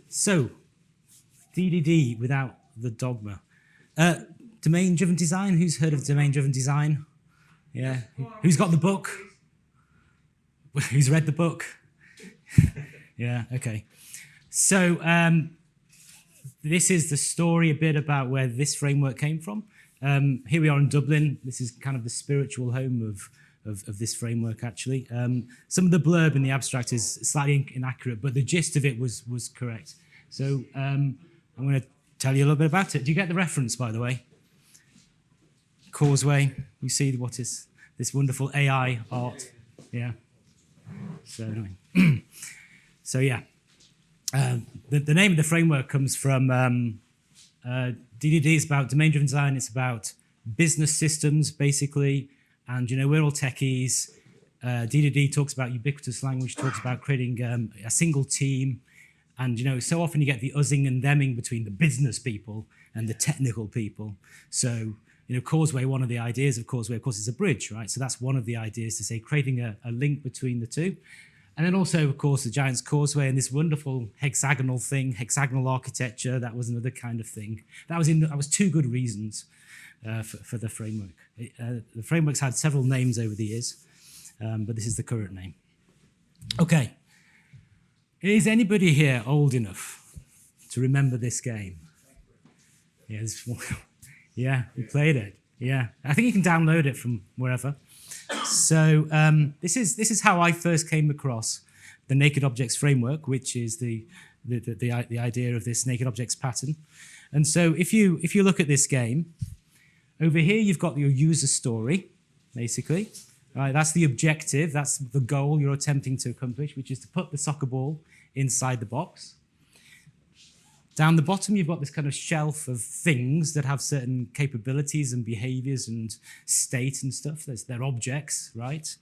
So, DDD without the dogma. Domain-driven design, who's heard of domain-driven design? Yeah, who's got the book? Who's read the book? Yeah, okay. So, this is the story a bit about where this framework came from. Here we are in Dublin. This is kind of the spiritual home of this framework, actually. Some of the blurb in the abstract is slightly inaccurate, but the gist of it was correct. So I'm going to tell you a little bit about it. Do you get the reference, by the way? Causeway. You see what is this wonderful AI art? Yeah. So anyway. So yeah. The name of the framework comes from DDD is about domain-driven design. It's about business systems, basically. And, you know, we're all techies. DDD talks about ubiquitous language, talks about creating a single team. And, you know, so often you get the uzzing and themming between the business people and the technical people. So, you know, Causeway, one of the ideas of Causeway, of course, is a bridge, right? So that's one of the ideas, to say creating a link between the two. And then also, of course, the Giant's Causeway and this wonderful hexagonal thing, hexagonal architecture. That was another kind of thing. That was two good reasons for the framework. The framework's had several names over the years, but this is the current name. Okay. Is anybody here old enough to remember this game? Yeah, yeah, you played it. Yeah, I think you can download it from wherever. So this is how I first came across the naked objects framework, which is the idea of this naked objects pattern. And so if you look at this game, over here you've got your user story, basically. Right, that's the objective, that's the goal you're attempting to accomplish, which is to put the soccer ball inside the box. Down the bottom, you've got this kind of shelf of things that have certain capabilities and behaviors and state and stuff. They're objects, right?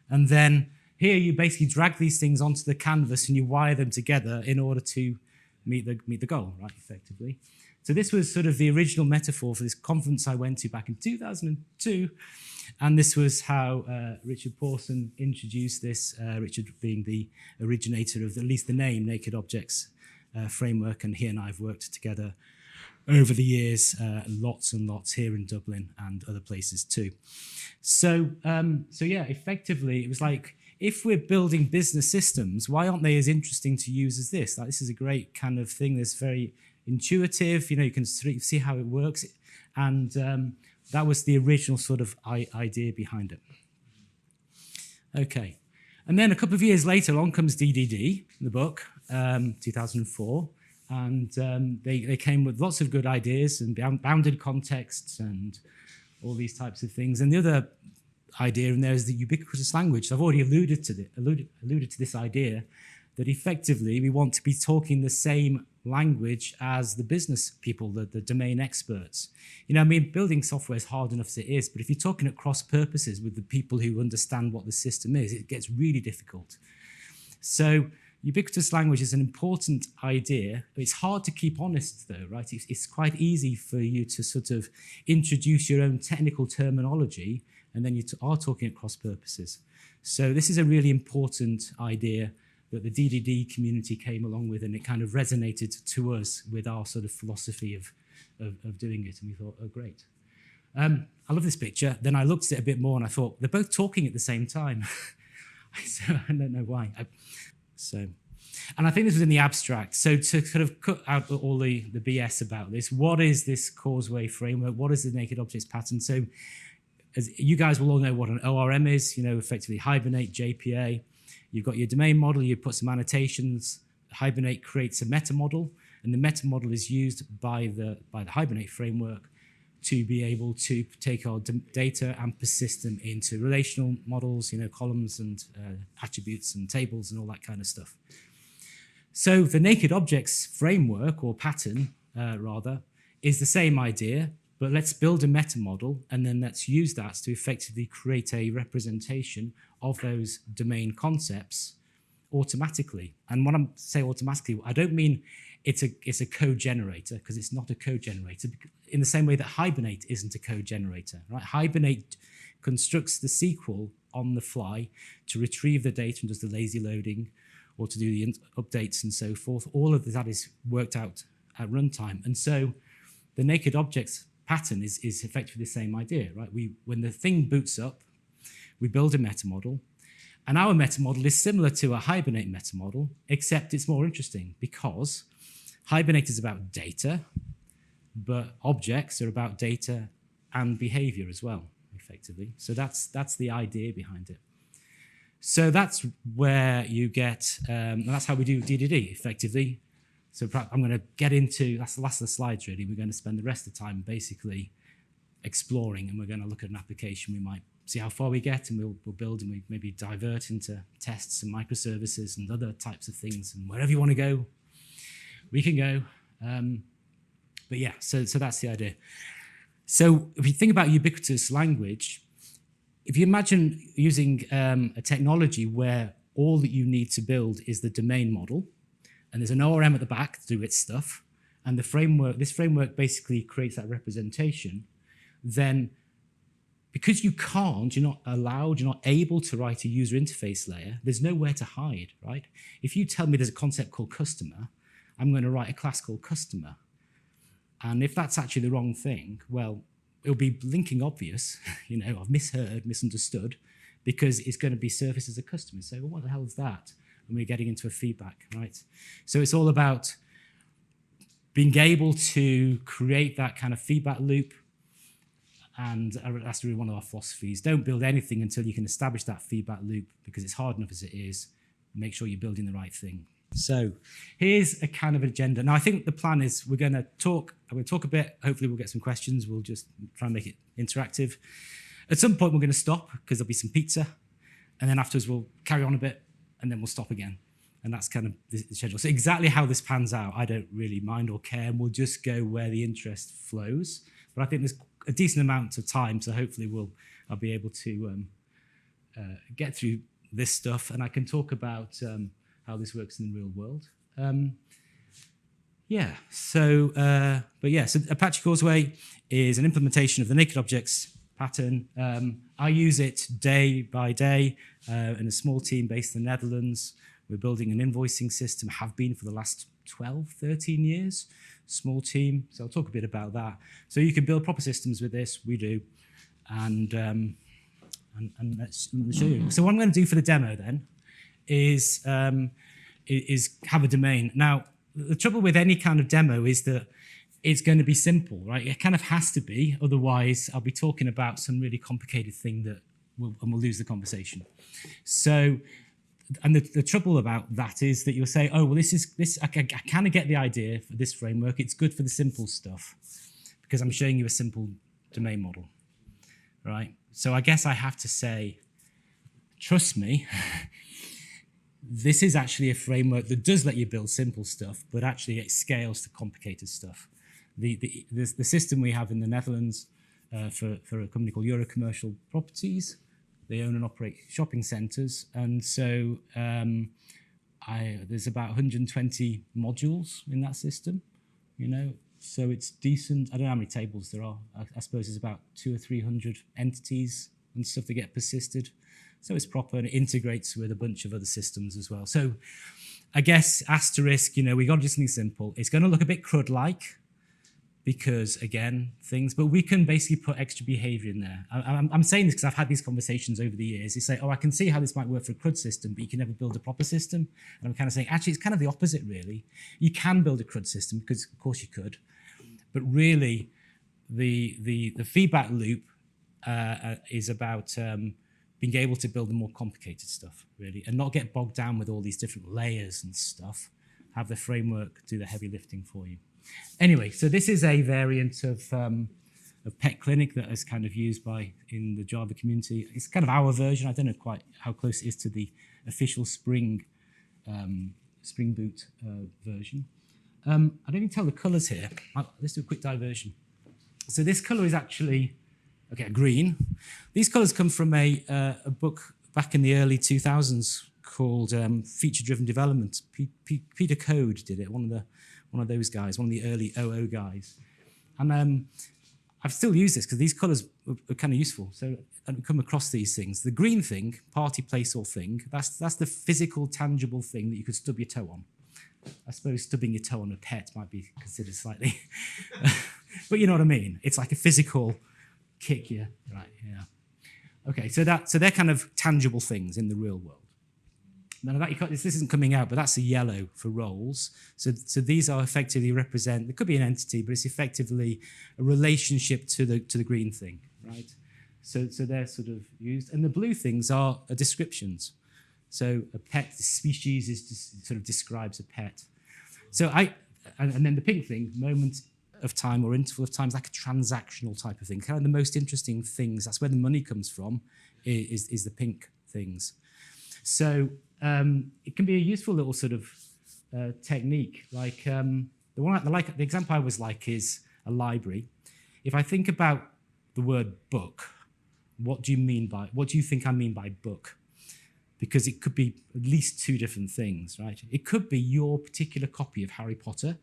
And then here you basically drag these things onto the canvas and you wire them together in order to meet the goal, right, effectively. So this was sort of the original metaphor for this conference I went to back in 2002. And this was how Richard Pawson introduced this, Richard being the originator of at least the name Naked Objects framework, and he and I have worked together over the years, lots and lots here in Dublin and other places too. So yeah, effectively, it was like, if we're building business systems, why aren't they as interesting to use as this? Like, this is a great kind of thing that's very intuitive, you know, you can see how it works. And that was the original sort of idea behind it. Okay. And then a couple of years later, along comes DDD, the book, 2004. And they came with lots of good ideas and bounded contexts and all these types of things. And the other idea in there is the ubiquitous language. I've already alluded to this idea that effectively we want to be talking the same language as the business people, the domain experts. You know, I mean, building software is hard enough as it is, but if you're talking at cross purposes with the people who understand what the system is, it gets really difficult. So ubiquitous language is an important idea. It's hard to keep honest though, right? It's quite easy for you to sort of introduce your own technical terminology and then you are talking at cross purposes. So this is a really important idea that the DDD community came along with, and it kind of resonated to us with our sort of philosophy of doing it, and we thought, oh, great. I love this picture. Then I looked at it a bit more, and I thought, they're both talking at the same time. So I don't know why. And I think this was in the abstract. So to kind of cut out all the BS about this, what is this Causeway framework? What is the naked objects pattern? So as you guys will all know what an ORM is, you know, effectively Hibernate, JPA. You've got your domain model, you put some annotations, Hibernate creates a meta model, and the meta model is used by the Hibernate framework to be able to take our data and persist them into relational models, you know, columns and attributes and tables and all that kind of stuff. So the naked objects framework, or pattern rather, is the same idea, but let's build a meta model and then let's use that to effectively create a representation of those domain concepts automatically. And when I say automatically, I don't mean it's a code generator, because it's not a code generator, in the same way that Hibernate isn't a code generator, right? Hibernate constructs the SQL on the fly to retrieve the data and does the lazy loading or to do the updates and so forth. All of that is worked out at runtime. And so the naked objects pattern is effectively the same idea, right? When the thing boots up, we build a meta model. And our meta model is similar to a Hibernate meta model, except it's more interesting because Hibernate is about data, but objects are about data and behavior as well, effectively. So that's the idea behind it. So that's where you get, that's how we do DDD, effectively. So I'm going to get into, that's the last of the slides, really. We're going to spend the rest of the time basically exploring, and we're going to look at an application. We might see how far we get, and we'll build, and we maybe divert into tests and microservices and other types of things. And wherever you want to go, we can go. But yeah, so that's the idea. So if you think about ubiquitous language, if you imagine using a technology where all that you need to build is the domain model, and there's an ORM at the back to do its stuff, and this framework basically creates that representation, then because you're not allowed, you're not able to write a user interface layer, there's nowhere to hide, right? If you tell me there's a concept called customer, I'm going to write a class called customer. And if that's actually the wrong thing, well, it'll be blinking obvious, I've misheard, misunderstood, because it's going to be surfaced as a customer. So, well, what the hell is that? And we're getting into a feedback, right? So it's all about being able to create that kind of feedback loop. And that's really one of our philosophies. Don't build anything until you can establish that feedback loop, because it's hard enough as it is. Make sure you're building the right thing. So here's a kind of agenda. Now, I think the plan is I'm going to talk a bit. Hopefully we'll get some questions. We'll just try and make it interactive. At some point, we're going to stop because there'll be some pizza. And then afterwards, we'll carry on a bit, and then we'll stop again. And that's kind of the schedule. So exactly how this pans out, I don't really mind or care. And we'll just go where the interest flows. But I think there's a decent amount of time, so hopefully I'll be able to get through this stuff. And I can talk about how this works in the real world. So Apache Causeway is an implementation of the naked objects pattern. I use it day by day in a small team based in the Netherlands. We're building an invoicing system, have been for the last 12, 13 years, small team. So I'll talk a bit about that. So you can build proper systems with this, we do. And let's show you. So what I'm going to do for the demo then is have a domain. Now, the trouble with any kind of demo is that it's going to be simple, right? It kind of has to be, otherwise I'll be talking about some really complicated thing that we'll lose the conversation. So, and the trouble about that is that you'll say, oh, well, I kind of get the idea for this framework. It's good for the simple stuff because I'm showing you a simple domain model, right? So I guess I have to say, trust me, this is actually a framework that does let you build simple stuff, but actually it scales to complicated stuff. The system we have in the Netherlands for a company called Eurocommercial Properties, they own and operate shopping centres, and so there's about 120 modules in that system, so it's decent. I don't know how many tables there are. I suppose there's about 200 or 300 entities and stuff that get persisted. So it's proper, and it integrates with a bunch of other systems as well. So I guess asterisk, we got to do something simple. It's going to look a bit CRUD-like because, again, but we can basically put extra behavior in there. I'm saying this because I've had these conversations over the years. You say, oh, I can see how this might work for a CRUD system, but you can never build a proper system. And I'm kind of saying, actually, it's kind of the opposite, really. You can build a CRUD system because, of course, you could. But really, the feedback loop is about being able to build the more complicated stuff, really, and not get bogged down with all these different layers and stuff. Have the framework do the heavy lifting for you. Anyway, so this is a variant of Pet Clinic that is kind of used in the Java community. It's kind of our version. I don't know quite how close it is to the official Spring Boot version. I don't even tell the colors here. Let's do a quick diversion. So this color is actually green. These colors come from a book back in the early 2000s called Feature-Driven Development. Peter Code did it. One of those guys, one of the early OO guys. And I've still used this because these colours are kind of useful. So I come across these things. The green thing, party, place or thing, that's the physical, tangible thing that you could stub your toe on. I suppose stubbing your toe on a pet might be considered slightly, but you know what I mean. It's like a physical kick you, right? Yeah. Okay, so they're kind of tangible things in the real world. Now this isn't coming out, but that's a yellow for roles. So these are effectively represent. It could be an entity, but it's effectively a relationship to the green thing, right? So they're sort of used, and the blue things are descriptions. So a pet, the species is just sort of describes a pet. So and then the pink thing, moment of time or interval of time, is like a transactional type of thing. Kind of the most interesting things. That's where the money comes from. Is the pink things. So it can be a useful little sort of technique. Like the example I always like is a library. If I think about the word book, what do you think I mean by book? Because it could be at least two different things, right? It could be your particular copy of Harry Potter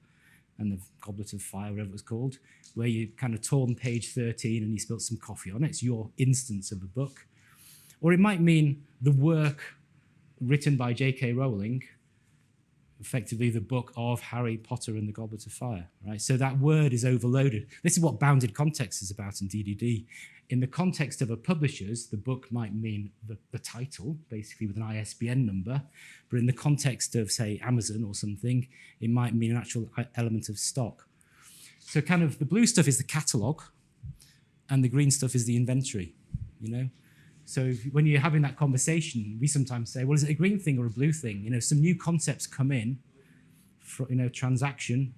and the Goblet of Fire, whatever it was called, where you kind of torn page 13 and you spilled some coffee on it. It's your instance of a book. Or it might mean the work written by J.K. Rowling, effectively the book of Harry Potter and the Goblet of Fire, right? So that word is overloaded. This is what bounded context is about in DDD. In the context of a publisher's, the book might mean the title, basically with an ISBN number, but in the context of, say, Amazon or something, it might mean an actual element of stock. So kind of the blue stuff is the catalogue, and the green stuff is the inventory, you know? So when you're having that conversation, we sometimes say, well, is it a green thing or a blue thing? You know, some new concepts come in, for, you know, transaction.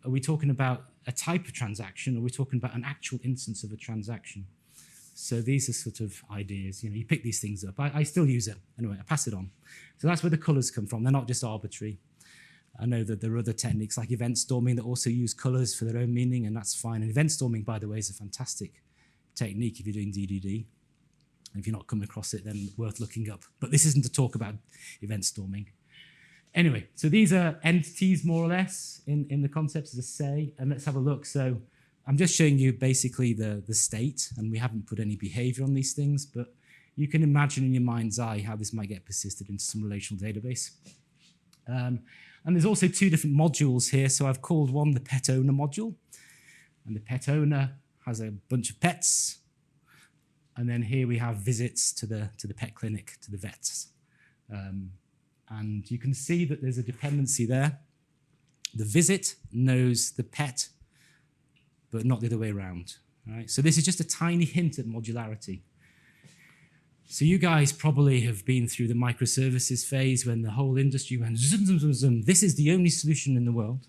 Are we talking about a type of transaction, or are we talking about an actual instance of a transaction? So these are sort of ideas. You know, you pick these things up. I still use it. Anyway, I pass it on. So that's where the colours come from. They're not just arbitrary. I know that there are other techniques like event storming that also use colours for their own meaning, and that's fine. And event storming, by the way, is a fantastic technique if you're doing DDD. And if you're not coming across it, then worth looking up. But this isn't to talk about event storming. Anyway, so these are entities, more or less, in the concepts, as I say. And let's have a look. So I'm just showing you basically the state, and we haven't put any behavior on these things, but you can imagine in your mind's eye how this might get persisted into some relational database. And there's also two different modules here. So I've called one the pet owner module. And the pet owner has a bunch of pets. And then here we have visits to the pet clinic, to the vets. And you can see that there's a dependency there. The visit knows the pet, but not the other way around. Right? So this is just a tiny hint at modularity. So you guys probably have been through the microservices phase when the whole industry went zoom, zoom, zoom, zoom. This is the only solution in the world.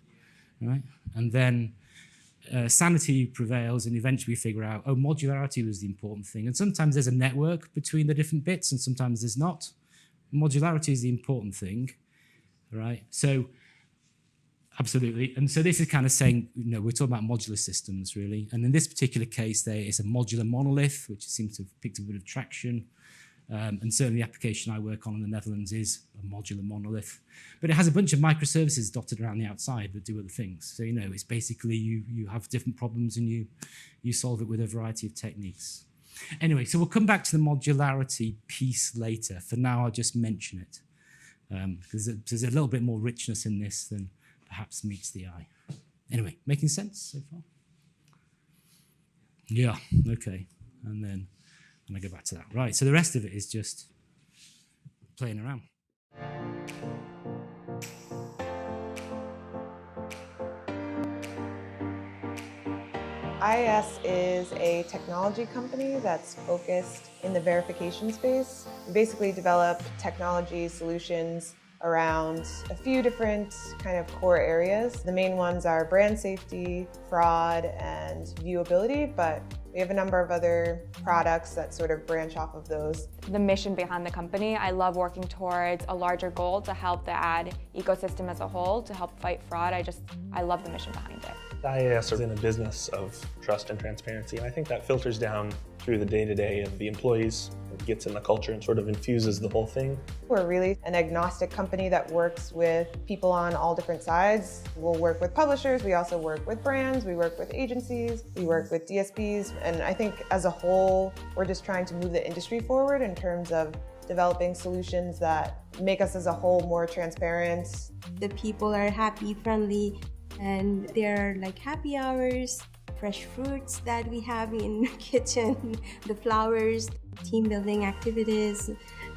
Right? And then sanity prevails, and eventually we figure out, oh, modularity was the important thing. And sometimes there's a network between the different bits, and sometimes there's not. Modularity is the important thing, right? So, absolutely. And so this is kind of saying, you know, we're talking about modular systems, really. And in this particular case, there is a modular monolith, which seems to have picked up a bit of traction. And certainly the application I work on in the Netherlands is a modular monolith. But it has a bunch of microservices dotted around the outside that do other things. So, you know, it's basically you have different problems and you solve it with a variety of techniques. Anyway, so we'll come back to the modularity piece later. For now, I'll just mention it. Because there's a little bit more richness in this than perhaps meets the eye. Anyway, making sense so far? Yeah, okay. And then I go back to that. Right, so the rest of it is just playing around. IIS is a technology company that's focused in the verification space. We basically develop technology solutions around a few different kind of core areas. The main ones are brand safety, fraud, and viewability, but We have a number of other products that sort of branch off of those. The mission behind the company, I love working towards a larger goal to help the ad ecosystem as a whole, to help fight fraud. I love the mission behind it. IAS is in a business of trust and transparency, and I think that filters down through the day-to-day of the employees. It gets in the culture and sort of infuses the whole thing. We're really an agnostic company that works with people on all different sides. We'll work with publishers, we also work with brands, we work with agencies, we work with DSPs, and I think as a whole, we're just trying to move the industry forward in terms of developing solutions that make us as a whole more transparent. The people are happy, friendly, and there are like happy hours, fresh fruits that we have in the kitchen, the flowers, team building activities.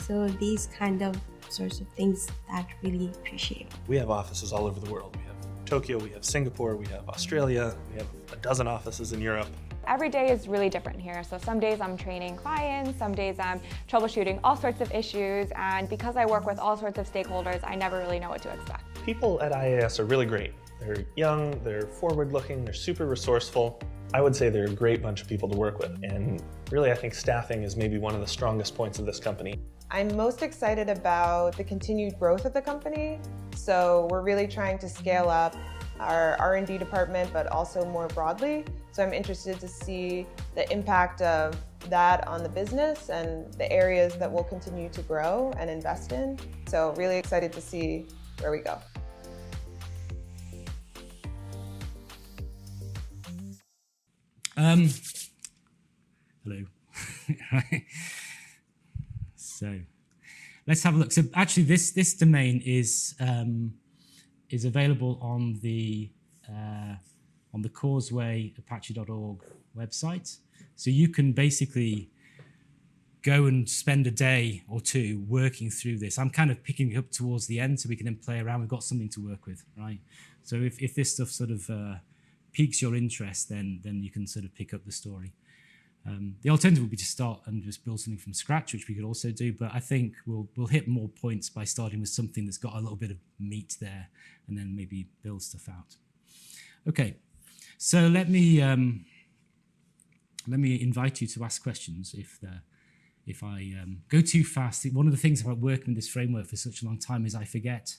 So these kind of sorts of things that really appreciate. We have offices all over the world. We have Tokyo, we have Singapore, we have Australia, we have a dozen offices in Europe. Every day is really different here. So some days I'm training clients, some days I'm troubleshooting all sorts of issues, and because I work with all sorts of stakeholders, I never really know what to expect. People at IAS are really great. They're young, they're forward-looking, they're super resourceful. I would say they're a great bunch of people to work with, and really I think staffing is maybe one of the strongest points of this company. I'm most excited about the continued growth of the company. So we're really trying to scale up our R&D department, but also more broadly. So I'm interested to see the impact of that on the business and the areas that we'll continue to grow and invest in. So really excited to see where we go. Hello. So let's have a look. So actually, this domain is available on the Causeway Apache.org website. So you can basically go and spend a day or two working through this. I'm kind of picking it up towards the end so we can then play around. We've got something to work with, right? So if this stuff sort of piques your interest, then you can sort of pick up the story. The alternative would be to start and just build something from scratch, which we could also do, but I think we'll hit more points by starting with something that's got a little bit of meat there and then maybe build stuff out. Okay, so let me invite you to ask questions if I go too fast. One of the things about working with this framework for such a long time is I forget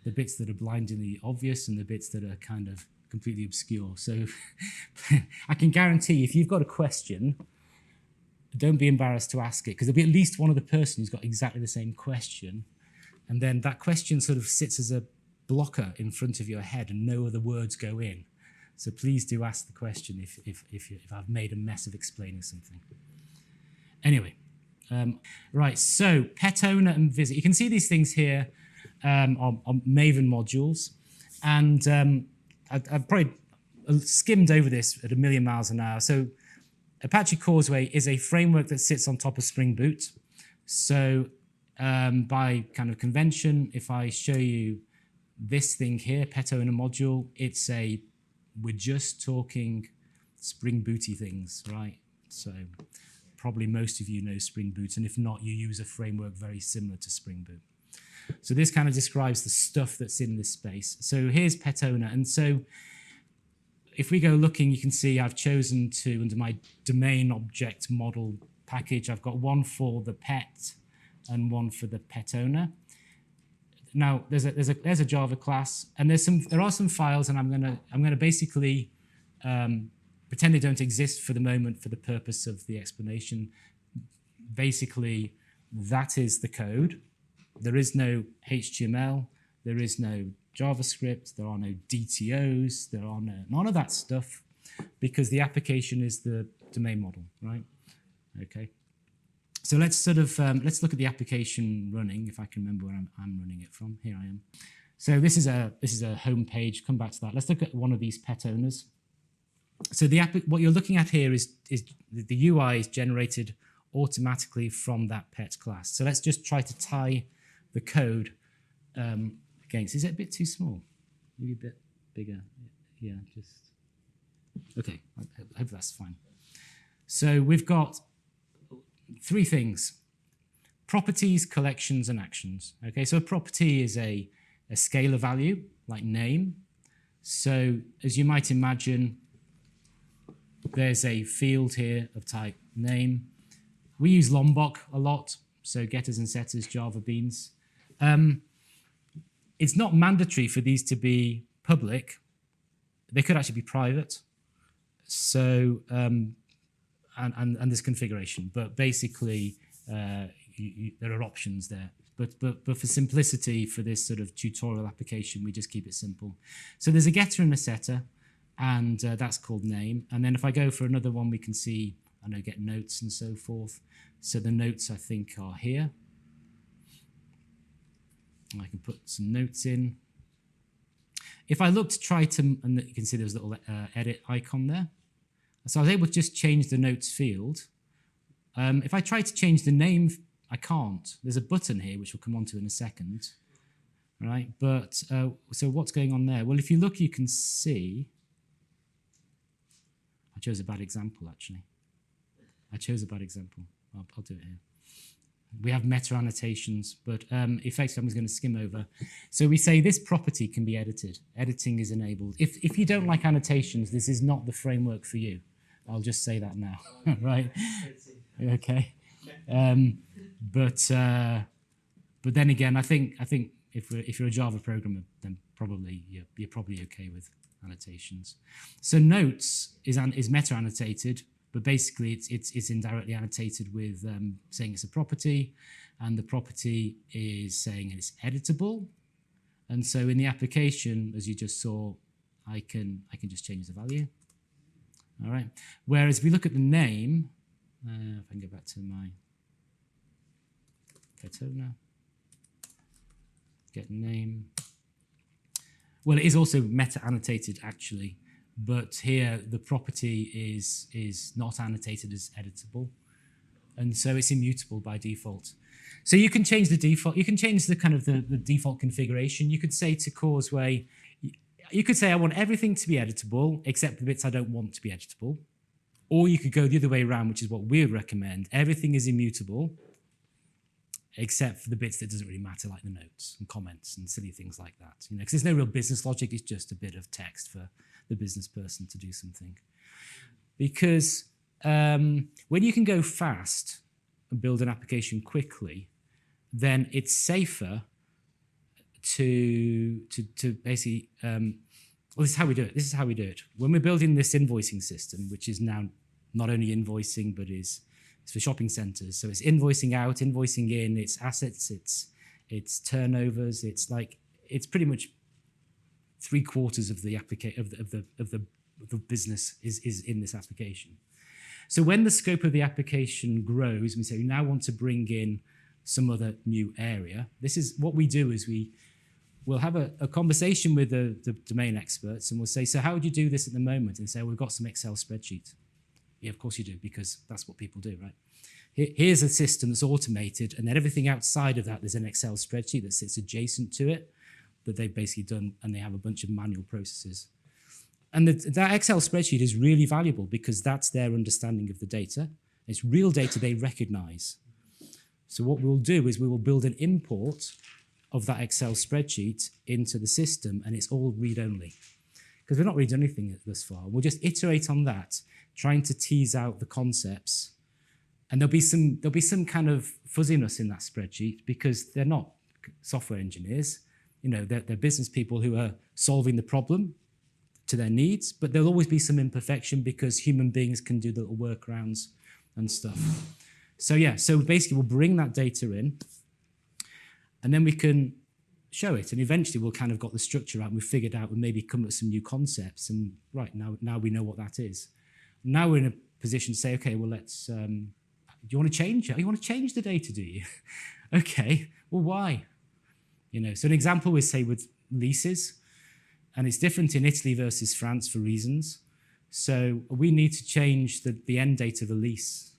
the bits that are blindingly obvious and the bits that are kind of completely obscure. So I can guarantee if you've got a question, don't be embarrassed to ask it, because there'll be at least one other person who's got exactly the same question. And then that question sort of sits as a blocker in front of your head and no other words go in. So please do ask the question if I've made a mess of explaining something. Anyway, right, so pet owner and visit. You can see these things here on Maven modules. And I've probably skimmed over this at 1,000,000 miles an hour. So Apache Causeway is a framework that sits on top of Spring Boot. So by kind of convention, if I show you this thing here, pet owner module, we're just talking Spring Booty things, right? So probably most of you know Spring Boot, and if not, you use a framework very similar to Spring Boot. So this kind of describes the stuff that's in this space. So here's pet owner. And so if we go looking, you can see I've chosen to, under my domain object model package, I've got one for the pet and one for the pet owner. Now there's a Java class, and there are some files, and I'm gonna basically pretend they don't exist for the moment for the purpose of the explanation. Basically, that is the code. There is no HTML, there is no JavaScript, there are no DTOs, there are none of that stuff, because the application is the domain model, right? Okay. So let's sort of let's look at the application running. If I can remember where I'm running it from. Here I am. So this is a home page. Come back to that. Let's look at one of these pet owners. So what you're looking at here is the UI is generated automatically from that pet class. So let's just try to tie the code against. Is it a bit too small? Maybe a bit bigger. Yeah, just okay. I hope that's fine. So we've got three things: properties, collections, and actions. Okay, so a property is a scalar value, like name. So as you might imagine, there's a field here of type name. We use Lombok a lot, so getters and setters, Java beans. It's not mandatory for these to be public. They could actually be private. So, and there's configuration, but basically there are options there. But for simplicity, for this sort of tutorial application, we just keep it simple. So there's a getter and a setter, and that's called name. And then if I go for another one, we can see, I know, get notes and so forth. So the notes, I think, are here. I can put some notes in. If I look to try to, and you can see there's a little edit icon there. So I was able to just change the notes field. If I try to change the name, I can't. There's a button here, which we'll come on to in a second. Right, but so what's going on there? Well, if you look, you can see, I chose a bad example, actually. I chose a bad example. I'll do it here. We have meta annotations, but effectively I'm just going to skim over. So we say this property can be edited. Editing is enabled. If you don't like annotations, this is not the framework for you. I'll just say that now, right? Okay. But then again, I think if you're a Java programmer, then probably you're probably okay with annotations. So notes is meta annotated. But basically, it's indirectly annotated with saying it's a property, and the property is saying it's editable. And so in the application, as you just saw, I can just change the value. All right. Whereas if we look at the name, if I can go back to my Ghetto now, get name. Well, it is also meta annotated actually. But here the property is not annotated as editable, and so it's immutable by default. So you can change the default. You can change the kind of the default configuration. You could say to Causeway, you could say I want everything to be editable except the bits I don't want to be editable, or you could go the other way around, which is what we would recommend. Everything is immutable except for the bits that doesn't really matter, like the notes and comments and silly things like that. You know, because there's no real business logic. It's just a bit of text for the business person to do something. Because when you can go fast and build an application quickly, then it's safer to basically, well, this is how we do it. This is how we do it. When we're building this invoicing system, which is now not only invoicing, but it's for shopping centers. So it's invoicing out, invoicing in, it's assets, it's turnovers, it's pretty much 3/4 of the of the business is in this application. So when the scope of the application grows, we say we now want to bring in some other new area. This is what we do: is we'll have a conversation with the domain experts, and we'll say, so how would you do this at the moment? And say, we've got some Excel spreadsheet. Yeah, of course you do, because that's what people do, right? Here's a system that's automated, and then everything outside of that, there's an Excel spreadsheet that sits adjacent to it that they've basically done, and they have a bunch of manual processes. And that Excel spreadsheet is really valuable because that's their understanding of the data. It's real data they recognize. So what we'll do is we will build an import of that Excel spreadsheet into the system, and it's all read-only. Because we've not really done anything thus far. We'll just iterate on that, trying to tease out the concepts. And there'll be some kind of fuzziness in that spreadsheet because they're not software engineers. You know, they're business people who are solving the problem to their needs, but there'll always be some imperfection because human beings can do the little workarounds and stuff. So yeah, so basically we'll bring that data in, and then we can show it, and eventually we'll kind of got the structure out, and we've figured out, and maybe come up with some new concepts, and right, now we know what that is. Now we're in a position to say, okay, well, let's, do you want to change it? You want to change the data, do you? Okay, well, why? You know, so an example is, say, with leases, and it's different in Italy versus France for reasons. So we need to change the end date of a lease.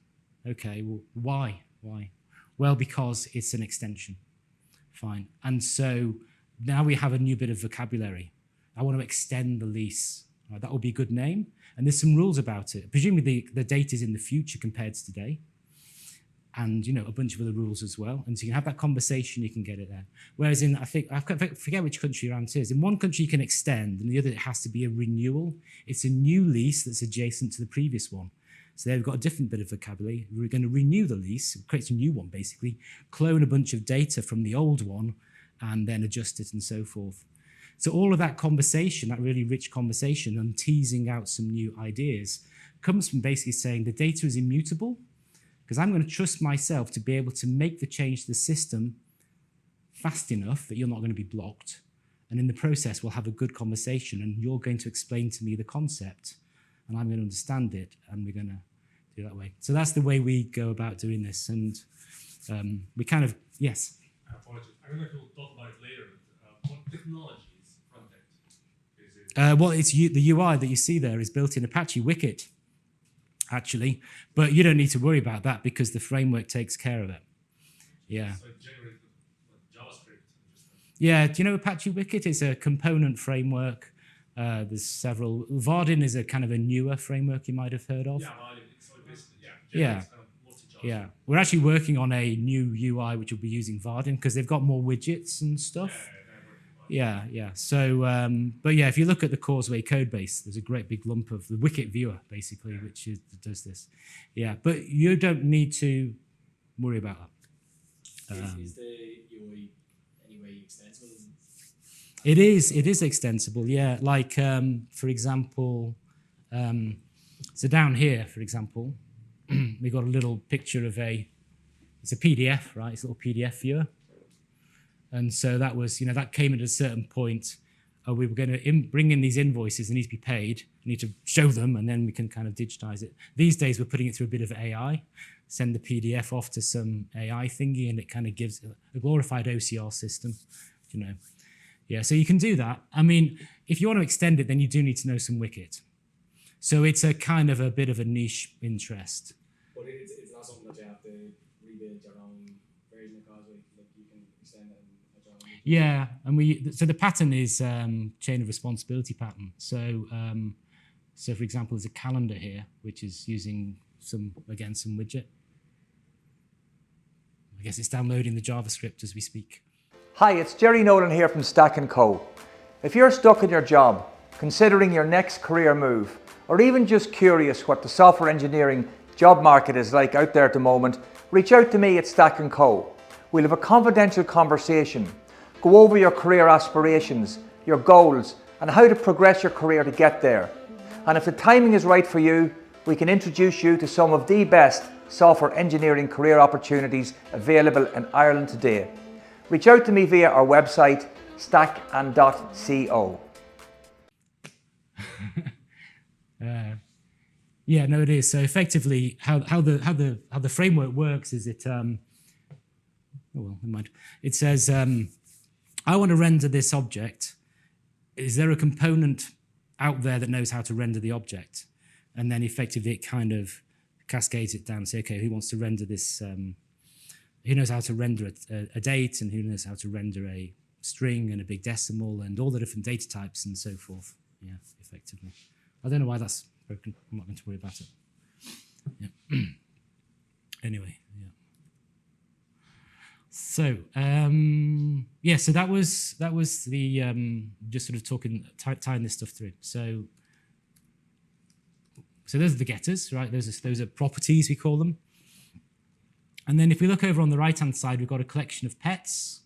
Okay, well, why? Why? Well, because it's an extension. Fine. And so now we have a new bit of vocabulary. I want to extend the lease. Right, that would be a good name. And there's some rules about it. Presumably the date is in the future compared to today. and a bunch of other rules as well. And so you can have that conversation, you can get it there. Whereas I forget which country around here is. In one country you can extend, and the other it has to be a renewal. It's a new lease that's adjacent to the previous one. So they've got a different bit of vocabulary. We're going to renew the lease, create a new one basically, clone a bunch of data from the old one, and then adjust it and so forth. So all of that conversation, that really rich conversation and teasing out some new ideas, comes from basically saying the data is immutable, because I'm going to trust myself to be able to make the change to the system fast enough that you're not going to be blocked. And in the process, we'll have a good conversation, and you're going to explain to me the concept, and I'm going to understand it, and we're going to do it that way. So that's the way we go about doing this. And we kind of, yes? Apologies. I don't know if we'll talk about it later, but what technology is front-end? Well, it's the UI that you see there is built in Apache Wicket, actually, but you don't need to worry about that because the framework takes care of it. Yeah. So it generates JavaScript. Yeah, do you know Apache Wicket is a component framework? There's several. Vardin is a kind of a newer framework you might have heard of. Yeah, so basically, Yeah. Kind of multi-JavaScript. Yeah, we're actually working on a new UI which will be using Vardin because they've got more widgets and stuff. Yeah. So, but yeah, if you look at the Causeway code base, there's a great big lump of the Wicket viewer, basically, which does this. Yeah, but you don't need to worry about that. Is the UI anyway extensible? It is extensible, yeah. Like, for example, so down here, for example, we've got a little picture of it's a PDF, right? It's a little PDF viewer. And so that was, that came at a certain point. We were going to bring in these invoices that need to be paid. We need to show them, and then we can kind of digitize it. These days, we're putting it through a bit of AI, send the PDF off to some AI thingy, and it kind of gives a glorified OCR system, Yeah, so you can do that. I mean, if you want to extend it, then you do need to know some Wicket. So it's a kind of a bit of a niche interest. But it's not something that you have to rebuild your own version of Causeway. Like you can extend it at your own. Yeah, and so the pattern is chain of responsibility pattern. So, for example, there's a calendar here which is using some widget. I guess it's downloading the JavaScript as we speak. Hi, it's Jerry Nolan here from Stack & Co. If you're stuck in your job, considering your next career move, or even just curious what the software engineering job market is like out there at the moment, reach out to me at Stack & Co. We'll have a confidential conversation, go over your career aspirations, your goals, and how to progress your career to get there. And if the timing is right for you, we can introduce you to some of the best software engineering career opportunities available in Ireland today. Reach out to me via our website, stackand.co. Yeah, no, it is. So effectively, how the framework works is it. Oh well, never mind. It says, I want to render this object. Is there a component out there that knows how to render the object? And then effectively, it kind of cascades it down. Say, okay, who wants to render this? Who knows how to render a date, and who knows how to render a string and a big decimal and all the different data types and so forth. Yeah, effectively. I don't know why that's broken. I'm not going to worry about it. Yeah. Anyway, yeah. So so that was the just sort of tying this stuff through. So those are the getters, right? Those are properties, we call them. And then if we look over on the right-hand side, we've got a collection of pets.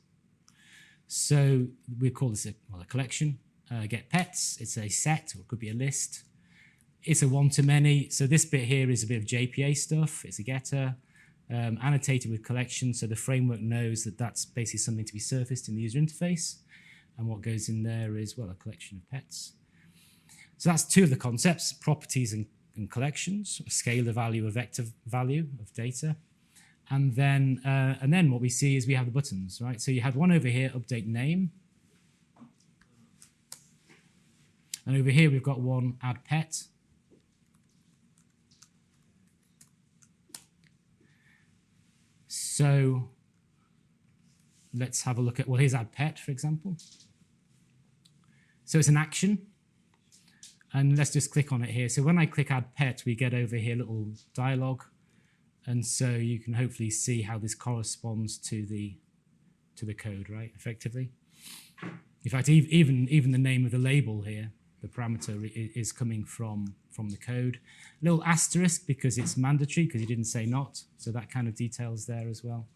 So we call this a collection. Get pets. It's a set, or it could be a list. It's a one-to-many. So this bit here is a bit of JPA stuff. It's a getter, annotated with collection. So the framework knows that that's basically something to be surfaced in the user interface. And what goes in there is, well, a collection of pets. So that's two of the concepts, properties and collections, scalar value, a vector value of data. And then what we see is we have the buttons, right? So you have one over here, update name. And over here, we've got one, add pet. So let's have a look at, well, here's add pet, for example. So it's an action. And let's just click on it here. So when I click add pet, we get over here a little dialogue. And so you can hopefully see how this corresponds to the code, right, effectively. In fact, even the name of the label here, the parameter is coming from the code. A little asterisk because it's mandatory, because you didn't say not, so that kind of details there as well.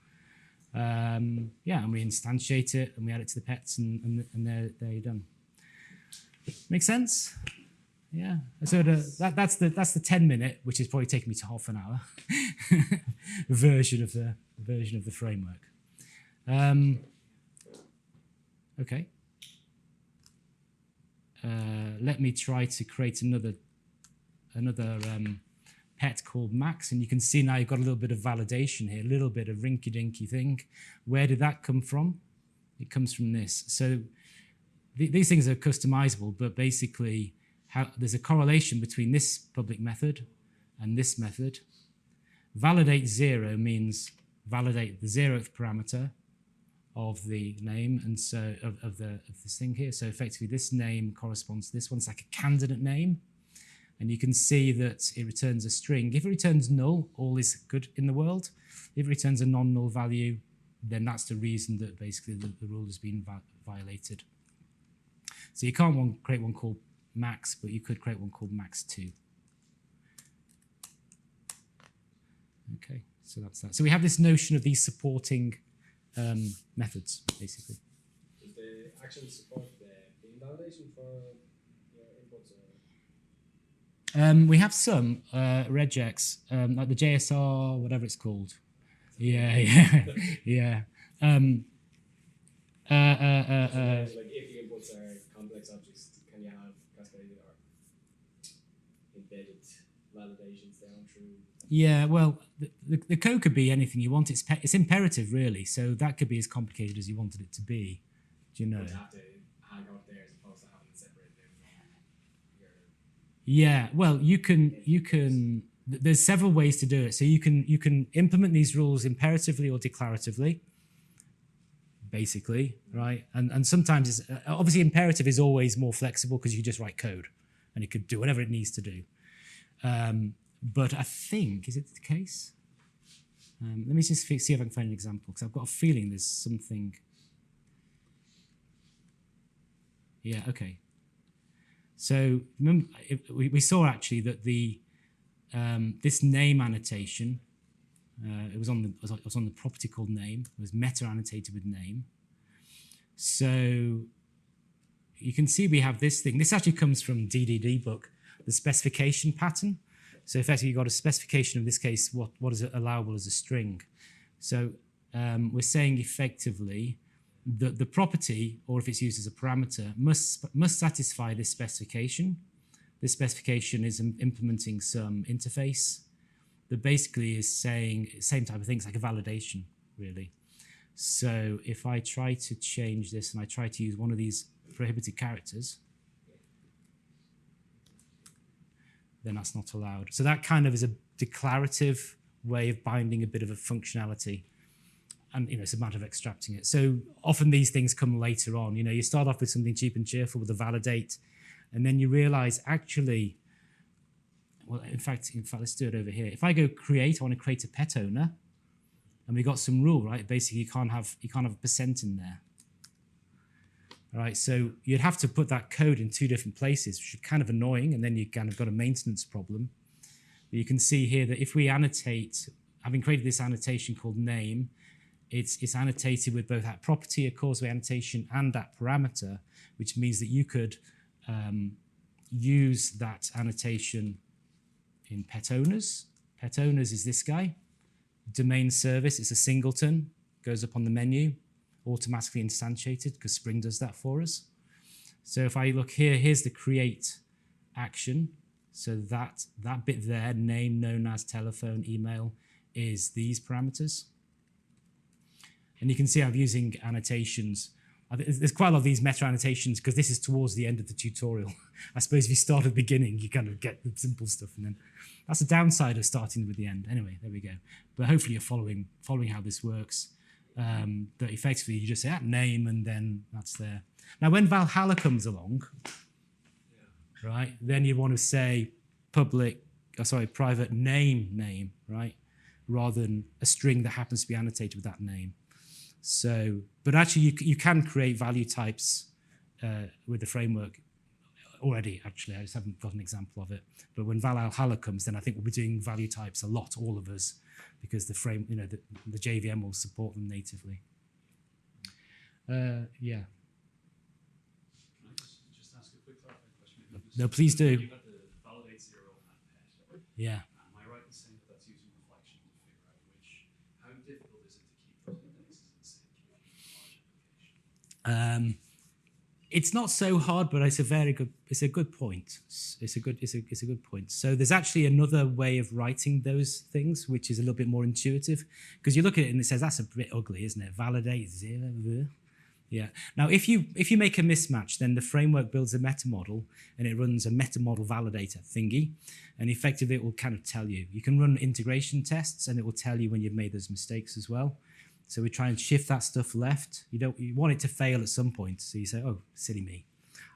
Yeah, and we instantiate it and we add it to the pets, and there you're done. Make sense? Yeah. So that's the 10-minute, which is probably taking me to half an hour, version of the framework. Okay. Let me try to create another pet called Max, and you can see now you've got a little bit of validation here, a little bit of rinky-dinky thing. Where did that come from? It comes from this. So these things are customizable, but basically there's a correlation between this public method and this method. Validate 0 means validate the 0th parameter of the name, and so of this thing here. So effectively this name corresponds to this one. It's like a candidate name. And you can see that it returns a string. If it returns null, all is good in the world. If it returns a non-null value, then that's the reason that basically the rule has been violated. So you can't create one called Max, but you could create one called Max2. Okay, so that's that. So we have this notion of these supporting methods, basically. Does the action support the beam validation for your inputs? We have some regex, like the JSR, whatever it's called. Yeah. Like if the inputs are complex objects, can you have cascaded or embedded validations down through? Yeah, well, the code could be anything you want. It's imperative, really. So that could be as complicated as you wanted it to be. Do you know? You have to hang out there as opposed to having it separated from your... Yeah, well, you can. There's several ways to do it. So you can implement these rules imperatively or declaratively, basically, right? And sometimes it's obviously imperative is always more flexible because you just write code and it could do whatever it needs to do. But I think, is it the case? Let me just see if I can find an example, because I've got a feeling there's something. Yeah, okay. So remember, we saw actually that this name annotation, it was on the property called name. It was meta annotated with name. So you can see we have this thing. This actually comes from DDD book, the specification pattern. So effectively, you've got a specification of this case, what is allowable as a string. So we're saying effectively that the property, or if it's used as a parameter, must satisfy this specification. This specification is implementing some interface that basically is saying same type of things, like a validation, really. So if I try to change this and I try to use one of these prohibited characters, then that's not allowed. So that kind of is a declarative way of binding a bit of a functionality. And it's a matter of extracting it. So often these things come later on. You start off with something cheap and cheerful with a validate, and then you realize actually, well, in fact, let's do it over here. If I go create, I want to create a pet owner, and we got some rule, right? Basically, you can't have a percent in there. All right, so you'd have to put that code in two different places, which is kind of annoying, and then you kind of got a maintenance problem. But you can see here that if we annotate, having created this annotation called name, it's annotated with both that property, a causeway annotation, and that parameter, which means that you could use that annotation in pet owners. Pet owners is this guy. Domain service, it's a singleton, goes up on the menu, automatically instantiated because Spring does that for us. So if I look here, here's the create action. So that bit there, name, known as, telephone, email, is these parameters. And you can see I'm using annotations. There's quite a lot of these meta annotations because this is towards the end of the tutorial. I suppose if you start at the beginning, you kind of get the simple stuff, and then that's the downside of starting with the end. Anyway, there we go. But hopefully you're following how this works. That effectively you just say name and then that's there. Now when Valhalla comes along, right, then you want to say private name, right? rather than a string that happens to be annotated with that name. So, but actually you can create value types with the framework already, actually. I just haven't got an example of it. But when Valhalla comes, then I think we'll be doing value types a lot, all of us, because the frame, the JVM will support them natively. Yeah. Can I just ask a quick clarifying question? No, please do. You got the validate 0 and pet. Yeah. Am I right in saying that that's using reflection to figure out how difficult is it to keep those indexes in sync if you have a large application? It's not so hard, but it's a good point. It's a good point. So there's actually another way of writing those things, which is a little bit more intuitive, because you look at it and it says that's a bit ugly, isn't it? Validate 0. Yeah. Now, if you make a mismatch, then the framework builds a meta model and it runs a meta model validator thingy, and effectively it will kind of tell you. You can run integration tests and it will tell you when you've made those mistakes as well. So we try and shift that stuff left. You want it to fail at some point. So you say, oh, silly me.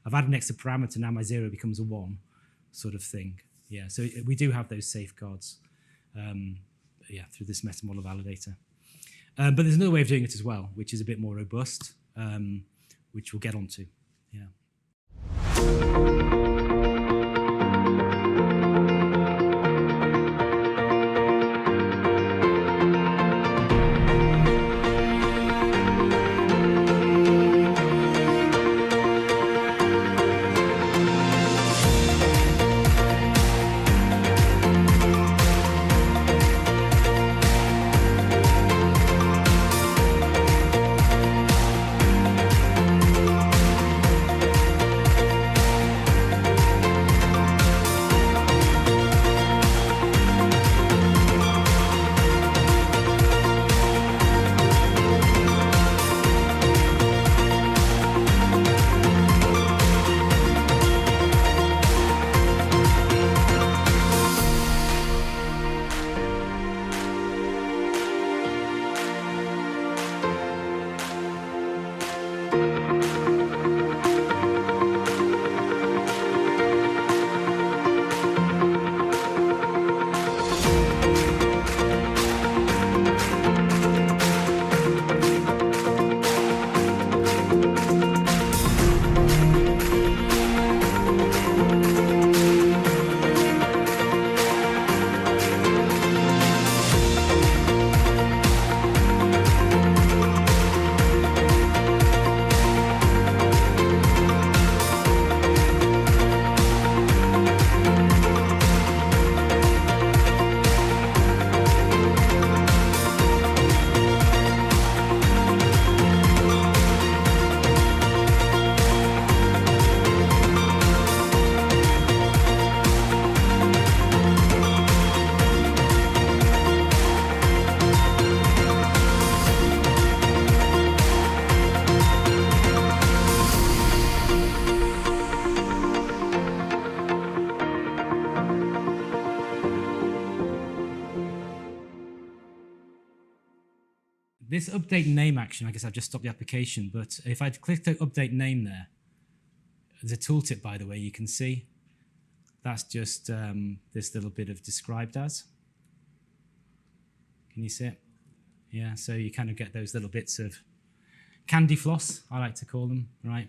I've added an extra parameter, now my 0 becomes a 1 sort of thing. Yeah, so we do have those safeguards through this meta model validator. But there's another way of doing it as well, which is a bit more robust, which we'll get onto. Yeah. This update name action, I guess I've just stopped the application, but if I'd clicked the update name there, there's a tooltip, by the way, you can see. That's just this little bit of described as. Can you see it? Yeah, so you kind of get those little bits of candy floss, I like to call them, right?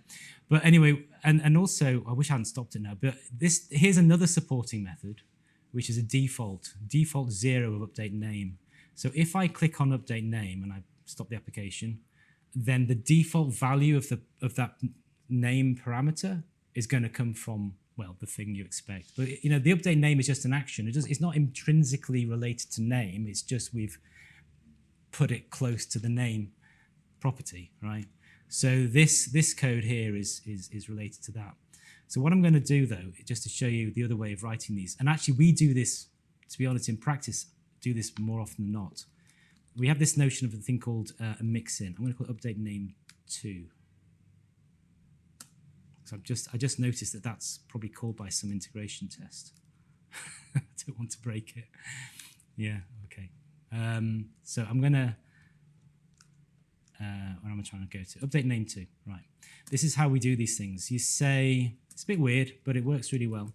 But anyway, and also, I wish I hadn't stopped it now, but here's another supporting method, which is a default 0 of update name. So if I click on update name and I stop the application, then the default value of that name parameter is going to come from, well, the thing you expect. But the update name is just an action. It's not intrinsically related to name. It's just we've put it close to the name property, right? So this code here is related to that. So what I'm going to do though, just to show you the other way of writing these, and actually we do this, to be honest, in practice, do this more often than not. We have this notion of a thing called a mix-in. I'm going to call it update name 2. So I just noticed that that's probably called by some integration test. I don't want to break it. Yeah, okay. So I'm going to, where am I trying to go to? Update name 2, right. This is how we do these things. You say, it's a bit weird, but it works really well.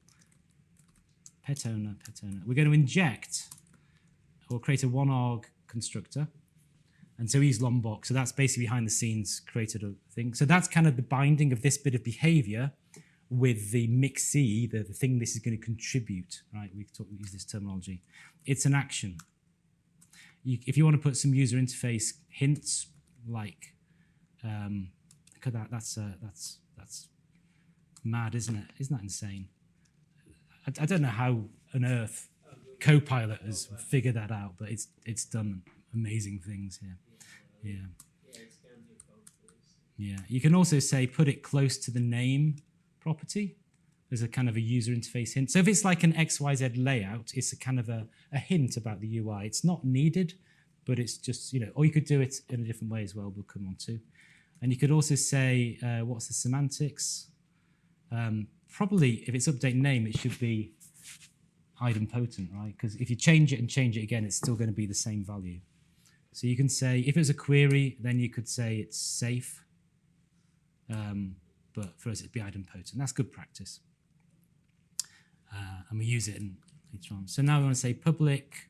Pet owner. We're going to inject or create a one-arg constructor. And so we use Lombok. So that's basically behind the scenes created a thing. So that's kind of the binding of this bit of behavior with the mixee, the thing this is going to contribute, right? We use this terminology. It's an action. If you want to put some user interface hints, like, look at that, that's mad, isn't it? Isn't that insane? I don't know how on earth Copilot has figured that out, but it's done amazing things here. Yeah. Yeah. You can also say put it close to the name property. There's a kind of a user interface hint. So if it's like an XYZ layout, it's a kind of a hint about the UI. It's not needed, but it's just, or you could do it in a different way as well, we'll come on to. And you could also say, what's the semantics? Probably, if it's update name, it should be idempotent, right? Because if you change it and change it again, it's still going to be the same value. So you can say, if it was a query, then you could say it's safe. But for us, it'd be idempotent. That's good practice. And we use it later on. So now we want to say public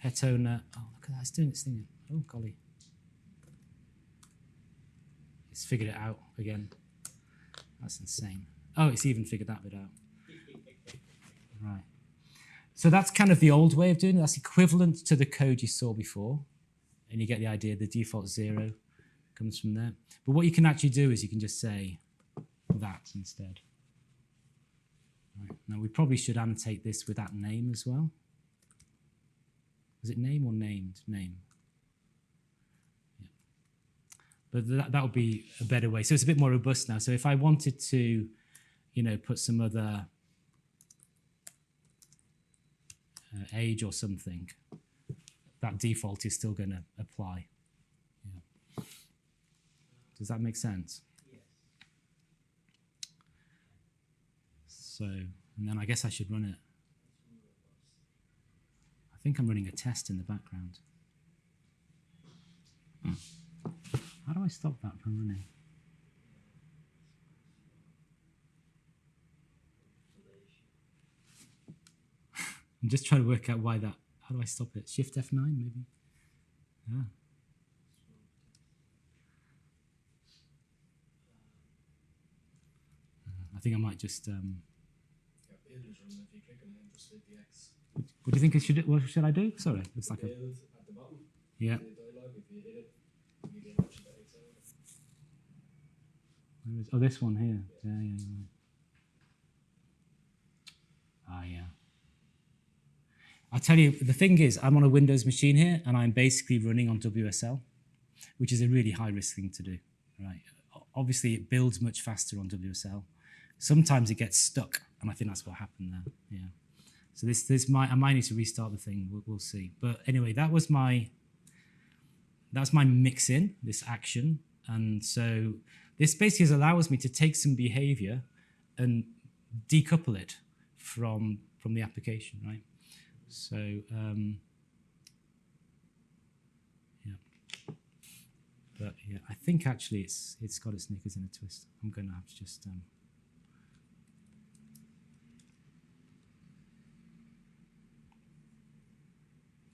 pet owner. Oh, look at that. It's doing its thing. Oh, golly. It's figured it out again. That's insane. Oh, it's even figured that bit out. Right. So that's kind of the old way of doing it. That's equivalent to the code you saw before. And you get the idea. The default 0 comes from there. But what you can actually do is you can just say that instead. Right. Now we probably should annotate this with that name as well. Was it name or named? Name. Yeah. But that would be a better way. So it's a bit more robust now. So if I wanted to, put some other age or something, that default is still going to apply. Yeah. Does that make sense? Yes. So, and then I guess I should run it. I think I'm running a test in the background. How do I stop that from running? I'm just trying to work out why that. How do I stop it? Shift F9 maybe? Yeah. I think I might just. What do you think I should? What should I do? Sorry, it's like a. Yeah. Oh, this one here. Yeah. Ah, yeah. I'll tell you, the thing is, I'm on a Windows machine here, and I'm basically running on WSL, which is a really high-risk thing to do, right? Obviously, it builds much faster on WSL. Sometimes it gets stuck, and I think that's what happened there, yeah. So I might need to restart the thing, we'll see. But anyway, that's my mix-in, this action, and so this basically allows me to take some behavior and decouple it from the application, right? So, yeah. But yeah, I think actually it's got its knickers in a twist. I'm going to have to just...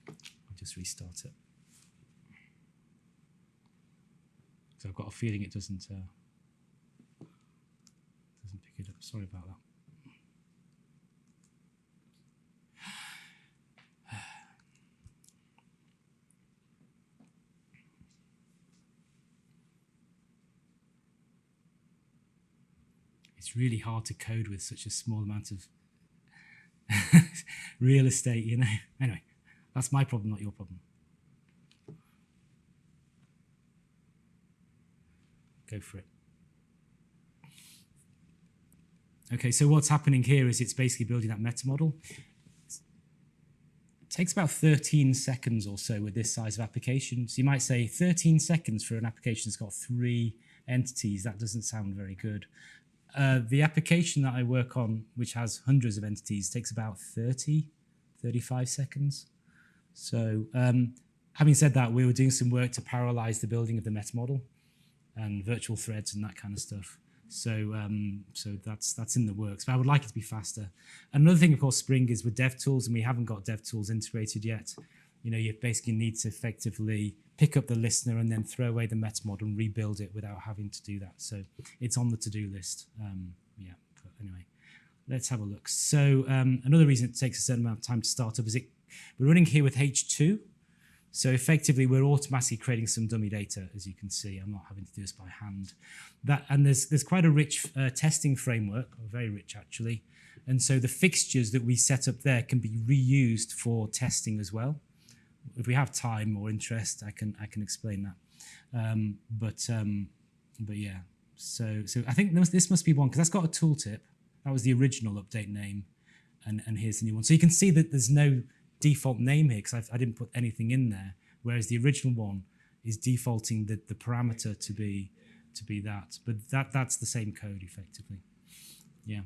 I'll just restart it. So I've got a feeling it doesn't pick it up. Sorry about that. It's really hard to code with such a small amount of real estate, Anyway, that's my problem, not your problem. Go for it. Okay, so what's happening here is it's basically building that meta model. It takes about 13 seconds or so with this size of application. So you might say 13 seconds for an application that's got 3 entities. That doesn't sound very good. The application that I work on, which has hundreds of entities, takes about 35 seconds. So having said that, we were doing some work to parallelize the building of the meta model and virtual threads and that kind of stuff. So that's in the works. But I would like it to be faster. Another thing, of course, Spring is with DevTools, and we haven't got DevTools integrated yet. You basically need to effectively pick up the listener and then throw away the meta model and rebuild it without having to do that. So it's on the to-do list. But anyway, let's have a look. So another reason it takes a certain amount of time to start up is we're running here with H2. So effectively, we're automatically creating some dummy data, as you can see. I'm not having to do this by hand. And there's quite a rich testing framework, or very rich actually. And so the fixtures that we set up there can be reused for testing as well. If we have time or interest, I can explain that. But yeah. So I think this must be one, because that's got a tooltip. That was the original update name, and here's the new one. So you can see that there's no default name here because I didn't put anything in there, whereas the original one is defaulting the parameter to be that. But that's the same code effectively. Yeah.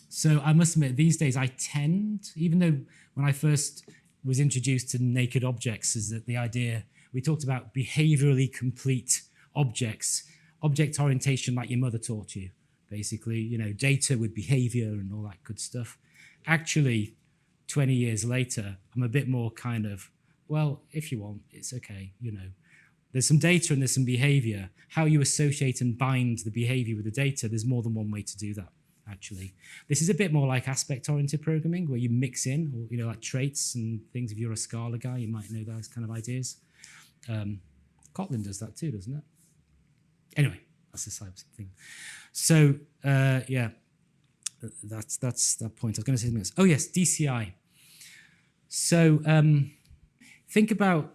So I must admit, these days I tend, even though when I first was introduced to naked objects, is that the idea, we talked about behaviorally complete objects, object orientation like your mother taught you, basically, data with behavior and all that good stuff. Actually, 20 years later, I'm a bit more kind of, well, if you want, it's okay, There's some data and there's some behavior. How you associate and bind the behavior with the data, there's more than one way to do that, actually. This is a bit more like aspect-oriented programming, where you mix in, or, like traits and things. If you're a Scala guy, you might know those kind of ideas. Kotlin does that too, doesn't it? Anyway, that's the side thing. So, yeah, that's that point. I was going to say something else. Oh, yes, DCI. So think about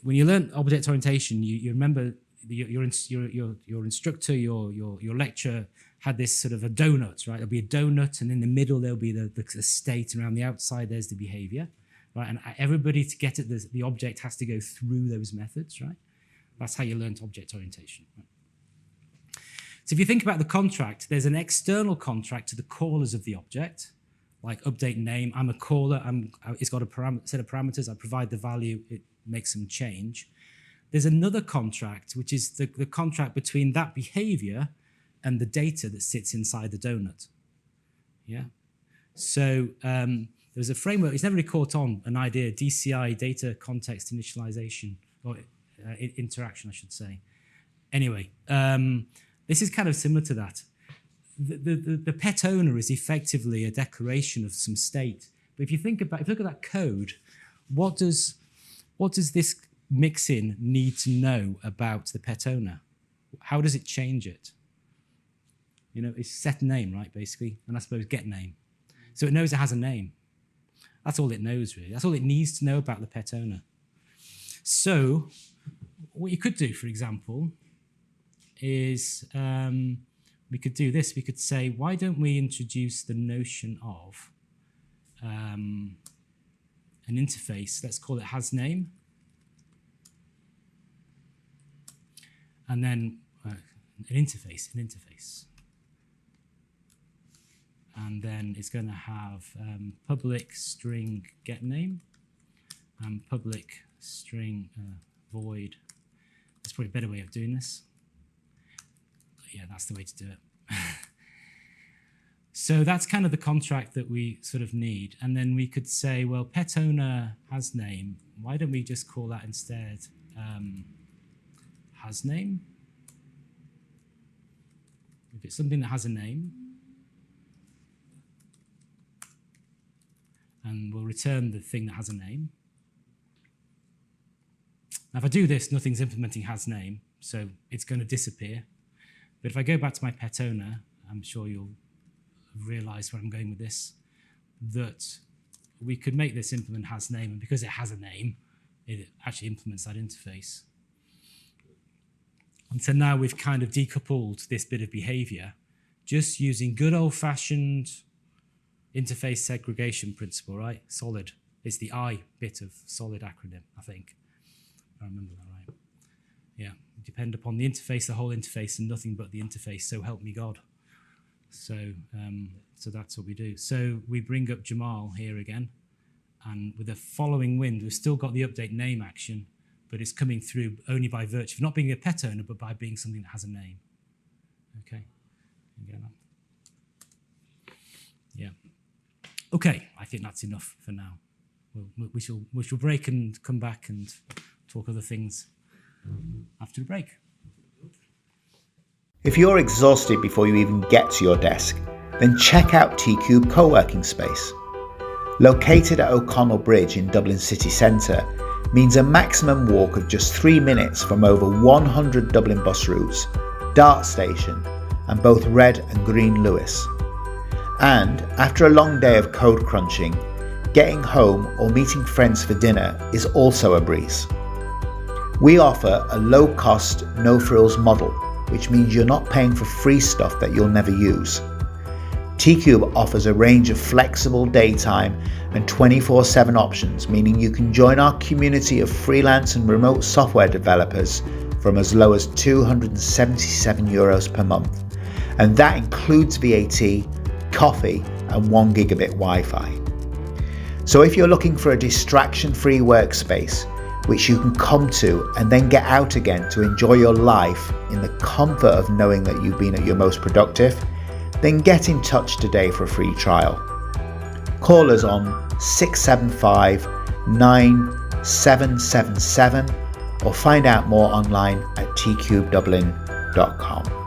when you learn object orientation, you remember your instructor, your lecturer had this sort of a donut, right? There'll be a donut, and in the middle there'll be the state, and around the outside there's the behavior, right? And everybody, to get at the object, has to go through those methods, right? That's how you learned object orientation. Right? So if you think about the contract, there's an external contract to the callers of the object, like update name. I'm a caller. It's got a set of parameters. I provide the value. It makes some change. There's another contract, which is the contract between that behavior and the data that sits inside the donut. Yeah. So there's a framework. It's never really caught on, an idea, DCI, data context initialization, or interaction, I should say. Anyway, this is kind of similar to that. The pet owner is effectively a declaration of some state. But if you look at that code, what does this mix-in need to know about the pet owner? How does it change it? It's set name, right, basically, and I suppose get name. So it knows it has a name. That's all it knows, really. That's all it needs to know about the pet owner. So what you could do, for example, is we could do this. We could say, why don't we introduce the notion of an interface? Let's call it hasName. And then an interface. And then it's going to have public string getName and public string void. That's probably a better way of doing this. But yeah, that's the way to do it. So that's kind of the contract that we sort of need. And then we could say, well, pet owner hasName. Why don't we just call that instead hasName? If it's something that has a name, and we'll return the thing that has a name. Now, if I do this, nothing's implementing hasName, so it's going to disappear. But if I go back to my pet owner, I'm sure you'll realize where I'm going with this, that we could make this implement hasName, and because it has a name, it actually implements that interface. And so now we've kind of decoupled this bit of behavior just using good old-fashioned interface segregation principle, right? Solid. It's the I bit of solid acronym, I think. If I remember that right. Yeah. Depend upon the interface, the whole interface, and nothing but the interface, so help me God. So that's what we do. So we bring up Jamal here again, and with the following wind, we've still got the update name action, but it's coming through only by virtue of not being a pet owner, but by being something that has a name. Okay. Again. Yeah. Okay, I think that's enough for now. We shall break and come back and talk other things after the break. If you're exhausted before you even get to your desk, then check out T-Cube co-working space. Located at O'Connell Bridge in Dublin city centre means a maximum walk of just 3 minutes from over 100 Dublin bus routes, Dart Station and both Red and Green Lewis. And after a long day of code crunching, getting home or meeting friends for dinner is also a breeze. We offer a low-cost, no-frills model, which means you're not paying for free stuff that you'll never use. T-Cube offers a range of flexible daytime and 24/7 options, meaning you can join our community of freelance and remote software developers from as low as €277 per month. And that includes VAT, coffee and 1 gigabit Wi-Fi. So if you're looking for a distraction-free workspace, which you can come to and then get out again to enjoy your life in the comfort of knowing that you've been at your most productive, then get in touch today for a free trial. Call us on 675 9777 or find out more online at tcubedublin.com.